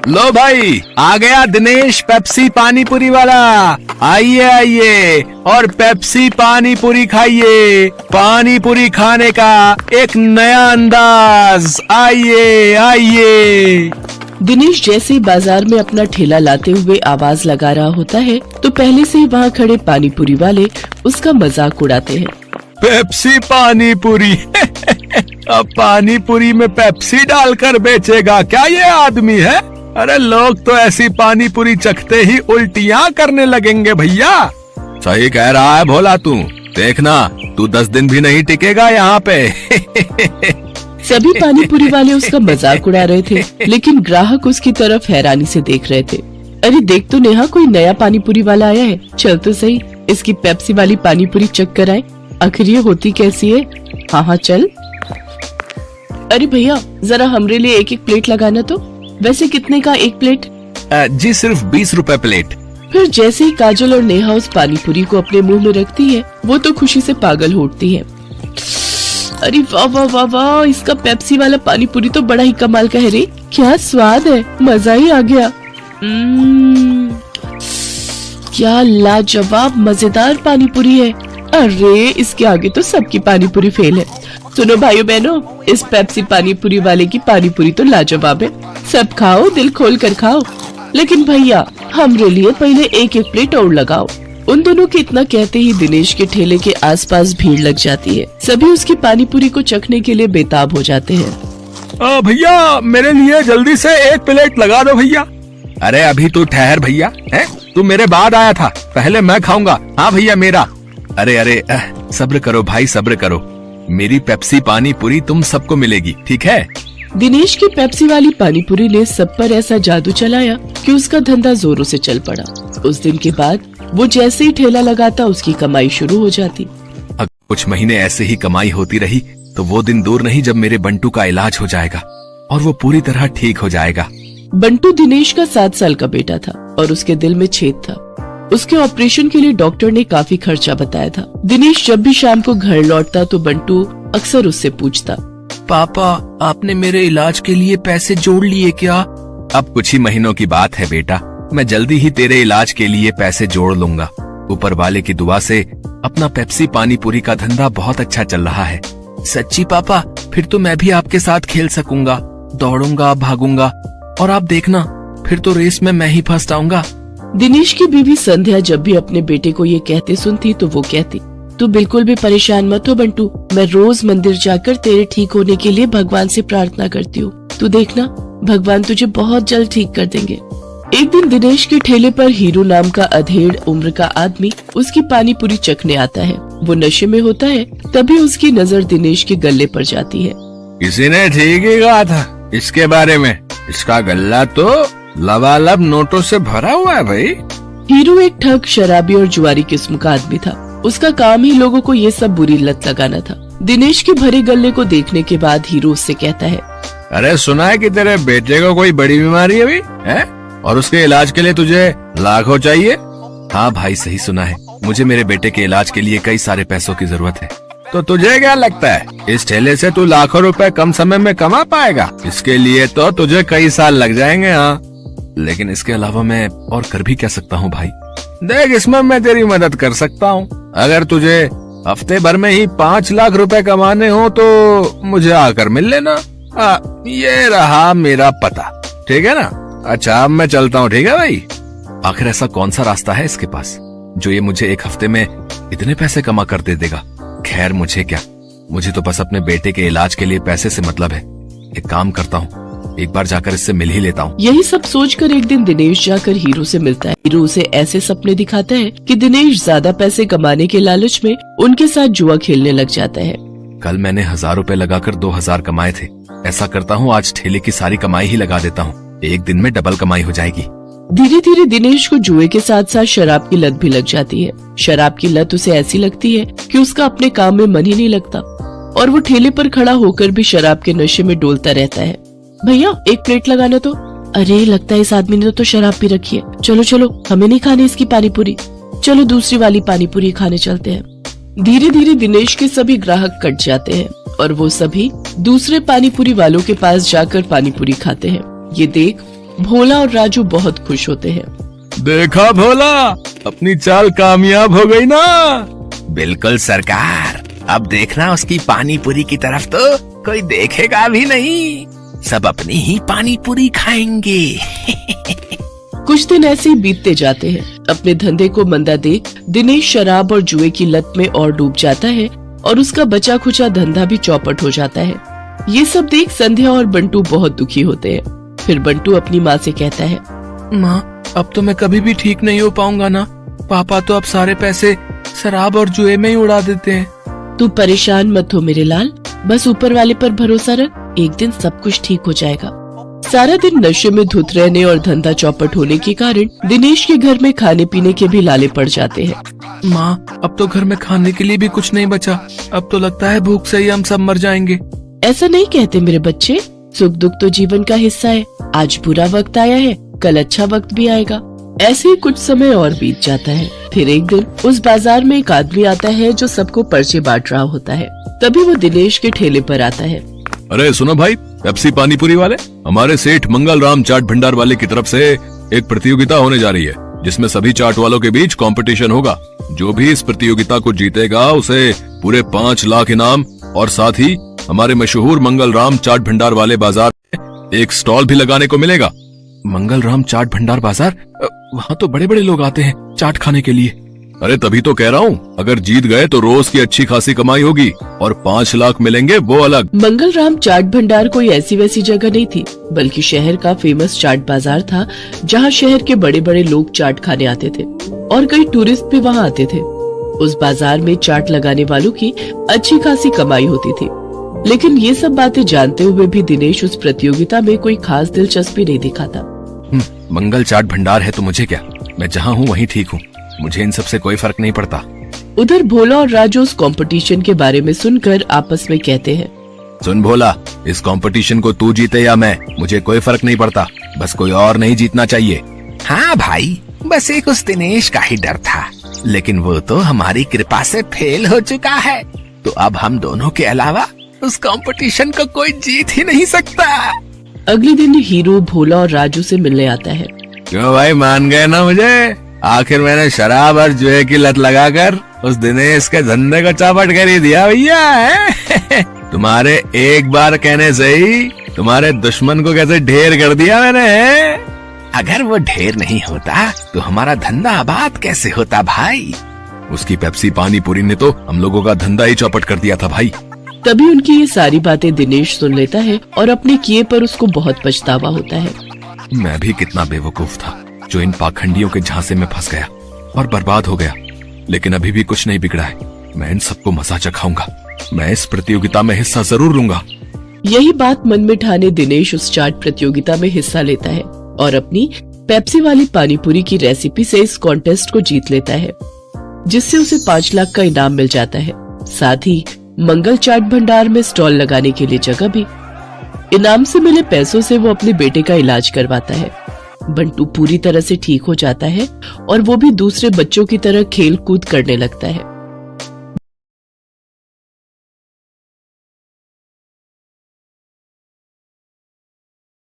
लो भाई, आ गया दिनेश पेप्सी पानी पूरी वाला। आइए आइए और पेप्सी पानी पूरी खाइए। पानी पूरी खाने का एक नया अंदाज। आइए आइए। दिनेश जैसे ही बाजार में अपना ठेला लाते हुए आवाज लगा रहा होता है तो पहले से ही वहाँ खड़े पानी पूरी वाले उसका मजाक उड़ाते हैं। पेप्सी पानी पूरी अब पानी पूरी में पेप्सी डालकर बेचेगा क्या ये आदमी है? अरे लोग तो ऐसी पानी पूरी चखते ही उल्टियाँ करने लगेंगे भैया। सही कह रहा है भोला तू। देखना तू 10 दिन भी नहीं टिकेगा यहाँ पे। सभी पानी पूरी वाले उसका मजाक उड़ा रहे थे, लेकिन ग्राहक उसकी तरफ हैरानी से देख रहे थे। अरे देख तो नेहा, कोई नया पानी पूरी वाला आया है। चल तो सही, इसकी पेप्सी वाली पानी पूरी चख कर आए, आखिर ये होती कैसी है। हाँ हाँ चल। अरे भैया जरा हमरे लिए एक प्लेट लगाना तो। वैसे कितने का एक प्लेट? जी सिर्फ 20 रुपए प्लेट। फिर जैसे ही काजल और नेहा उस पानी पूरी को अपने मुंह में रखती है, वो तो खुशी से पागल होती है। अरे वाह वाह वाह वाह, इसका पेप्सी वाला पानी पूरी तो बड़ा ही कमाल का है रे। क्या स्वाद है, मजा ही आ गया। क्या लाजवाब मजेदार पानी पूरी है। अरे इसके आगे तो सबकी पानी पूरी फेल है। सुनो भाइयों बहनों, इस पेप्सी पानी पूरी वाले की पानी पूरी तो लाजवाब है। सब खाओ, दिल खोल कर खाओ, लेकिन भैया हमरे लिए पहले एक प्लेट और लगाओ। उन दोनों के इतना कहते ही दिनेश के ठेले के आसपास भीड़ लग जाती है। सभी उसकी पानी पूरी को चखने के लिए बेताब हो जाते हैं। भैया मेरे लिए जल्दी से एक प्लेट लगा दो भैया। अरे अभी तू ठहर भैया, है तू मेरे बाद आया था, पहले मैं खाऊंगा। हाँ भैया मेरा। अरे अरे सब्र करो भाई, सब्र करो। मेरी पेप्सी पानी पूरी तुम सबको मिलेगी, ठीक है? दिनेश की पेप्सी वाली पानी पूरी ने सब पर ऐसा जादू चलाया कि उसका धंधा जोरों से चल पड़ा। उस दिन के बाद वो जैसे ही ठेला लगाता उसकी कमाई शुरू हो जाती। अगर कुछ महीने ऐसे ही कमाई होती रही तो वो दिन दूर नहीं जब मेरे बंटू का इलाज हो जाएगा और वो पूरी तरह ठीक हो जाएगा। बंटू दिनेश का 7 साल का बेटा था और उसके दिल में छेद था। उसके ऑपरेशन के लिए डॉक्टर ने काफी खर्चा बताया था। दिनेश जब भी शाम को घर लौटता तो बंटू अक्सर उससे पूछता, पापा आपने मेरे इलाज के लिए पैसे जोड़ लिए क्या? अब कुछ ही महीनों की बात है बेटा, मैं जल्दी ही तेरे इलाज के लिए पैसे जोड़ लूंगा। ऊपर वाले की दुआ से अपना पेप्सी पानी पूरी का धंधा बहुत अच्छा चल रहा है। सच्ची पापा? फिर तो मैं भी आपके साथ खेल सकूंगा, दौड़ूंगा, भागूंगा और आप देखना फिर तो रेस में मैं ही फर्स्ट आऊंगा। दिनेश की बीवी संध्या जब भी अपने बेटे को ये कहते सुनती तो वो कहती, तू बिल्कुल भी परेशान मत हो बंटू, मैं रोज मंदिर जाकर तेरे ठीक होने के लिए भगवान से प्रार्थना करती हूँ। तू देखना भगवान तुझे बहुत जल्द ठीक कर देंगे। एक दिन दिनेश के ठेले पर हीरू नाम का अधेड़ उम्र का आदमी उसकी पानी पूरी चखने आता है। वो नशे में होता है, तभी उसकी नजर दिनेश के गल्ले पर जाती है। किसी ने ठीक ही कहा था इसके बारे में, इसका गल्ला तो लबालब नोटों से भरा हुआ है भाई। हीरू एक ठग, शराबी और जुआरी किस्म का आदमी था। उसका काम ही लोगों को ये सब बुरी लत लगाना था। दिनेश के भरे गल्ले को देखने के बाद हीरू उससे कहता है, अरे सुना है कि तेरे बेटे को कोई बड़ी बीमारी है अभी, है? और उसके इलाज के लिए तुझे लाखों चाहिए? हाँ भाई सही सुना है, मुझे मेरे बेटे के इलाज के लिए कई सारे पैसों की जरूरत है। तो तुझे क्या लगता है इस ठेले से तू लाखों रुपए कम समय में कमा पाएगा? इसके लिए तो तुझे कई साल लग जाएंगे। हाँ लेकिन इसके अलावा मैं और कर भी क्या सकता हूँ भाई? देख इसमें मैं तेरी मदद कर सकता हूँ। अगर तुझे हफ्ते भर में ही 5 लाख रुपए कमाने हो तो मुझे आकर मिल लेना। ये रहा मेरा पता, ठीक है ना? अच्छा अब मैं चलता हूँ, ठीक है भाई? आखिर ऐसा कौन सा रास्ता है इसके पास जो ये मुझे एक हफ्ते में इतने पैसे कमा कर दे देगा? खैर मुझे क्या, मुझे तो बस अपने बेटे के इलाज के लिए पैसे से मतलब है। एक काम करता हूँ, एक बार जाकर इससे मिल ही लेता हूँ। यही सब सोचकर एक दिन दिनेश जाकर हीरू से मिलता है। हीरू उसे ऐसे सपने दिखाता है कि दिनेश ज्यादा पैसे कमाने के लालच में उनके साथ जुआ खेलने लग जाता है। कल मैंने 1000 रुपए लगाकर 2000 कमाए थे। ऐसा करता हूँ आज ठेले की सारी कमाई ही लगा देता हूँ, एक दिन में डबल कमाई हो जाएगी। धीरे धीरे दिनेश को जुए के साथ साथ शराब की लत भी लग जाती है। शराब की लत उसे ऐसी लगती है कि उसका अपने काम में मन ही नहीं लगता और वो ठेले पर खड़ा होकर भी शराब के नशे में डोलता रहता है। भैया एक प्लेट लगाना तो। अरे लगता है इस आदमी ने तो शराब पी रखी है। चलो चलो हमें नहीं खानी इसकी पानी पूरी, चलो दूसरी वाली पानी पूरी खाने चलते हैं। धीरे धीरे दिनेश के सभी ग्राहक कट जाते हैं और वो सभी दूसरे पानीपुरी वालों के पास जाकर पानीपुरी खाते हैं। ये देख भोला और राजू बहुत खुश होते हैं। देखा भोला, अपनी चाल कामयाब हो गई ना। बिल्कुल सरकार, अब देखना उसकी पानीपुरी की तरफ तो कोई देखेगा भी नहीं, सब अपनी ही पानीपुरी खाएंगे। कुछ दिन ऐसे ही बीतते जाते हैं। अपने धंधे को मंदा देख दिनेश शराब और जुए की लत में और डूब जाता है और उसका बचा खुचा धंधा भी चौपट हो जाता है। ये सब देख संध्या और बंटू बहुत दुखी होते हैं। फिर बंटू अपनी माँ से कहता है, माँ, अब तो मैं कभी भी ठीक नहीं हो पाऊंगा ना। पापा तो अब सारे पैसे शराब और जुए में ही उड़ा देते हैं। तू परेशान मत हो मेरे लाल, बस ऊपर वाले पर भरोसा रख, एक दिन सब कुछ ठीक हो जाएगा। सारा दिन नशे में धुत रहने और धंधा चौपट होने के कारण दिनेश के घर में खाने पीने के भी लाले पड़ जाते हैं। माँ, अब तो घर में खाने के लिए भी कुछ नहीं बचा। अब तो लगता है भूख से ही हम सब मर जाएंगे। ऐसा नहीं कहते मेरे बच्चे, सुख दुख तो जीवन का हिस्सा है। आज बुरा वक्त आया है, कल अच्छा वक्त भी आएगा। ऐसे ही कुछ समय और बीत जाता है। फिर एक दिन उस बाजार में एक आदमी आता है जो सबको पर्चे बांट रहा होता है। तभी वो दिनेश के ठेले पर आता है। अरे सुनो भाई, पेप्सी पानीपुरी वाले, हमारे सेठ मंगल राम चाट भंडार वाले की तरफ से एक प्रतियोगिता होने जा रही है, जिसमें सभी चाट वालों के बीच कंपटीशन होगा। जो भी इस प्रतियोगिता को जीतेगा उसे पूरे 5 लाख इनाम और साथ ही हमारे मशहूर मंगल राम चाट भंडार वाले बाजार में एक स्टॉल भी लगाने को मिलेगा। मंगल राम चाट भंडार बाजार, वहाँ तो बड़े बड़े लोग आते हैं चाट खाने के लिए। अरे तभी तो कह रहा हूँ, अगर जीत गए तो रोज की अच्छी खासी कमाई होगी और 5 लाख मिलेंगे वो अलग। मंगल राम चाट भंडार कोई ऐसी वैसी जगह नहीं थी, बल्कि शहर का फेमस चाट बाजार था, जहाँ शहर के बड़े बड़े लोग चाट खाने आते थे और कई टूरिस्ट भी वहाँ आते थे। उस बाजार में चाट लगाने वालों की अच्छी खासी कमाई होती थी। लेकिन ये सब बातें जानते हुए भी दिनेश उस प्रतियोगिता में कोई खास दिलचस्पी नहीं दिखाता। मंगल चाट भंडार है तो मुझे क्या, मैं जहाँ हूँ वहीं ठीक हूँ, मुझे इन सब से कोई फर्क नहीं पड़ता। उधर भोला और राजू उस कंपटीशन के बारे में सुनकर आपस में कहते हैं, सुन भोला, इस कंपटीशन को तू जीते या मैं, मुझे कोई फर्क नहीं पड़ता, बस कोई और नहीं जीतना चाहिए। हाँ भाई, बस एक उस दिनेश का ही डर था, लेकिन वो तो हमारी कृपा से फेल हो चुका है, तो अब हम दोनों के अलावा उस कंपटीशन को कोई जीत ही नहीं सकता। अगले दिन हीरो भोला और राजू से मिलने आता है। क्यों भाई, मान गए ना मुझे? आखिर मैंने शराब और जुए की लत लगाकर उस दिनेश के धंधे को चौपट कर ही दिया भैया है। तुम्हारे एक बार कहने से ही तुम्हारे दुश्मन को कैसे ढेर कर दिया मैंने। अगर वो ढेर नहीं होता तो हमारा धंधा आबाद कैसे होता भाई? उसकी पेप्सी पानीपुरी ने तो हम लोगों का धंधा ही चौपट कर दिया था भाई। तभी उनकी ये सारी बातें दिनेश सुन लेता है और अपने किए पर उसको बहुत पछतावा होता है। मैं भी कितना बेवकूफ था जो इन पाखंडियों के झांसे में फंस गया और बर्बाद हो गया, लेकिन अभी भी कुछ नहीं बिगड़ा है। मैं इन सबको मजा चखाऊंगा, मैं इस प्रतियोगिता में हिस्सा जरूर लूंगा। यही बात मन में ठाने दिनेश उस चाट प्रतियोगिता में हिस्सा लेता है और अपनी पेप्सी वाली पानीपुरी की रेसिपी से इस कॉन्टेस्ट को जीत लेता है, जिससे उसे 5 लाख का इनाम मिल जाता है। साथ ही मंगल चाट भंडार में स्टॉल लगाने के लिए जगह भी। इनाम से मिले पैसों से वो अपने बेटे का इलाज करवाता है। बंटू पूरी तरह से ठीक हो जाता है और वो भी दूसरे बच्चों की तरह खेल कूद करने लगता है।